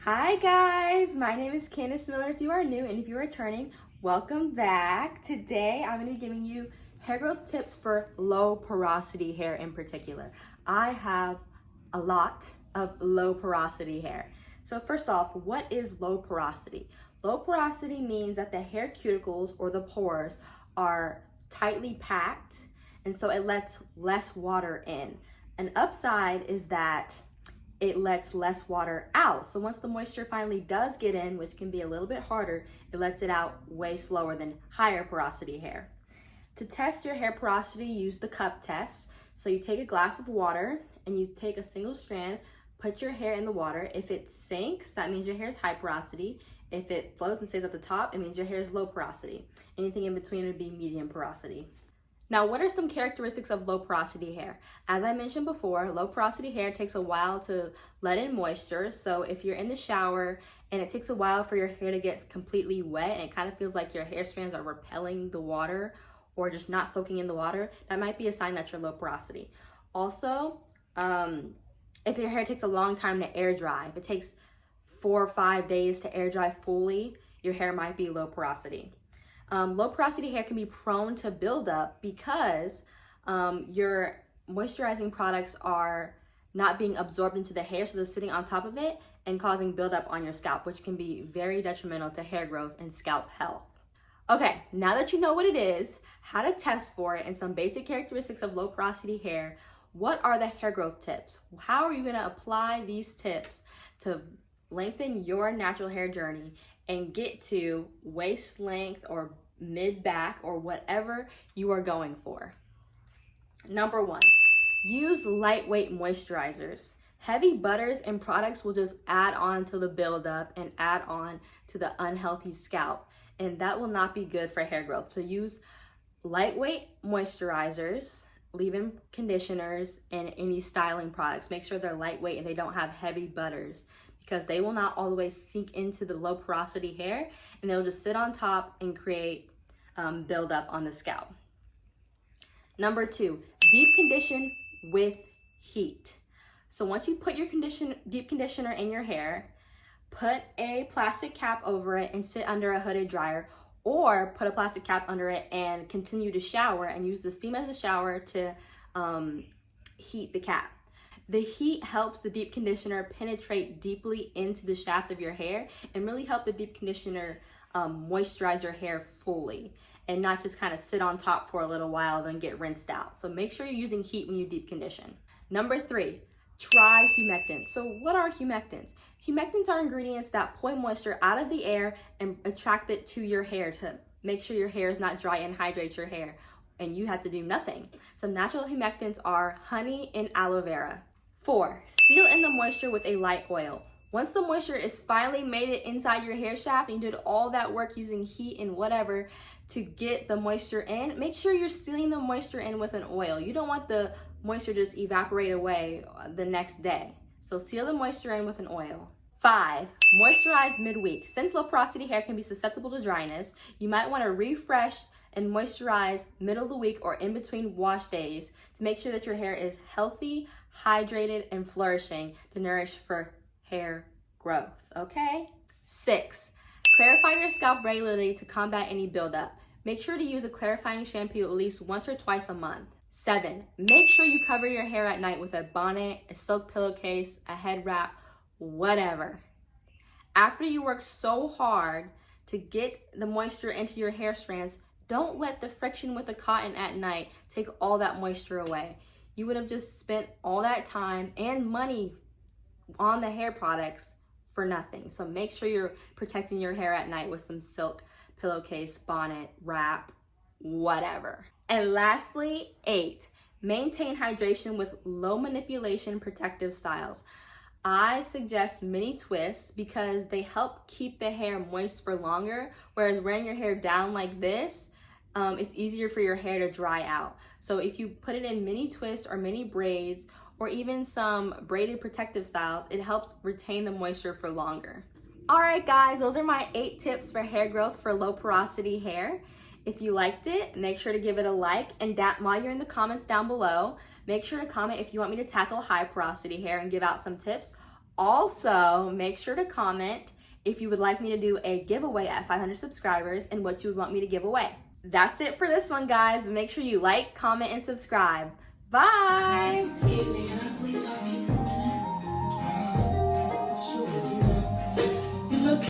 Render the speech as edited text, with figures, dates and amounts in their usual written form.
Hi guys, my name is Candace Miller if you are new, and if you are returning, welcome back. Today I'm going to be giving you hair growth tips for low porosity hair in particular. I have a lot of low porosity hair. So first off, what is low porosity? Low porosity means that the hair cuticles or the pores are tightly packed, and so it lets less water in. An upside is that it lets less water out. So once the moisture finally does get in, which can be a little bit harder, it lets it out way slower than higher porosity hair. To test your hair porosity, use the cup test. So you take a glass of water and you take a single strand, put your hair in the water. If it sinks, that means your hair is high porosity. If it floats and stays at the top, it means your hair is low porosity. Anything in between would be medium porosity. Now, what are some characteristics of low porosity hair? As I mentioned before, low porosity hair takes a while to let in moisture. So if you're in the shower and it takes a while for your hair to get completely wet and it kind of feels like your hair strands are repelling the water or just not soaking in the water, that might be a sign that you're low porosity. Also, if your hair takes a long time to air dry, if it takes 4 or 5 days to air dry fully, your hair might be low porosity. Low porosity hair can be prone to buildup because your moisturizing products are not being absorbed into the hair, so they're sitting on top of it and causing buildup on your scalp, which can be very detrimental to hair growth and scalp health. Okay, now that you know what it is, how to test for it, and some basic characteristics of low porosity hair, what are the hair growth tips? How are you going to apply these tips to lengthen your natural hair journey and get to waist length or mid back or whatever you are going for? Number 1, use lightweight moisturizers. Heavy butters and products will just add on to the buildup and add on to the unhealthy scalp, and that will not be good for hair growth. So use lightweight moisturizers, leave-in conditioners, and any styling products. Make sure they're lightweight and they don't have heavy butters, because they will not all the way sink into the low porosity hair and they'll just sit on top and create buildup on the scalp. Number 2, deep condition with heat. So once you put your deep conditioner in your hair, put a plastic cap over it and sit under a hooded dryer, or put a plastic cap under it and continue to shower and use the steam as a shower to heat the cap. The heat helps the deep conditioner penetrate deeply into the shaft of your hair and really help the deep conditioner moisturize your hair fully and not just kind of sit on top for a little while then get rinsed out. So make sure you're using heat when you deep condition. Number 3, try humectants. So what are humectants? Humectants are ingredients that pull moisture out of the air and attract it to your hair to make sure your hair is not dry and hydrate your hair, and you have to do nothing. Some natural humectants are honey and aloe vera. 4, seal in the moisture with a light oil. Once the moisture is finally made it inside your hair shaft and you did all that work using heat and whatever to get the moisture in, make sure you're sealing the moisture in with an oil. You don't want the moisture just evaporate away the next day. So seal the moisture in with an oil. 5, moisturize midweek. Since low porosity hair can be susceptible to dryness, you might want to refresh and moisturize middle of the week or in between wash days to make sure that your hair is healthy, hydrated, and flourishing to nourish for hair growth, okay? 6, clarify your scalp regularly to combat any buildup. Make sure to use a clarifying shampoo at least once or twice a month. 7, make sure you cover your hair at night with a bonnet, a silk pillowcase, a head wrap, whatever. After you work so hard to get the moisture into your hair strands, don't let the friction with the cotton at night take all that moisture away. You would have just spent all that time and money on the hair products for nothing. So make sure you're protecting your hair at night with some silk pillowcase, bonnet, wrap, whatever. And lastly, 8, maintain hydration with low manipulation protective styles. I suggest mini twists because they help keep the hair moist for longer, whereas wearing your hair down like this, it's easier for your hair to dry out. So if you put it in mini twists or mini braids or even some braided protective styles, it helps retain the moisture for longer. All right, guys, those are my 8 tips for hair growth for low porosity hair. If you liked it, make sure to give it a like, and while you're in the comments down below, make sure to comment if you want me to tackle high porosity hair and give out some tips. Also, make sure to comment if you would like me to do a giveaway at 500 subscribers and what you would want me to give away. That's it for this one, guys, but make sure you like, comment, and subscribe. Bye!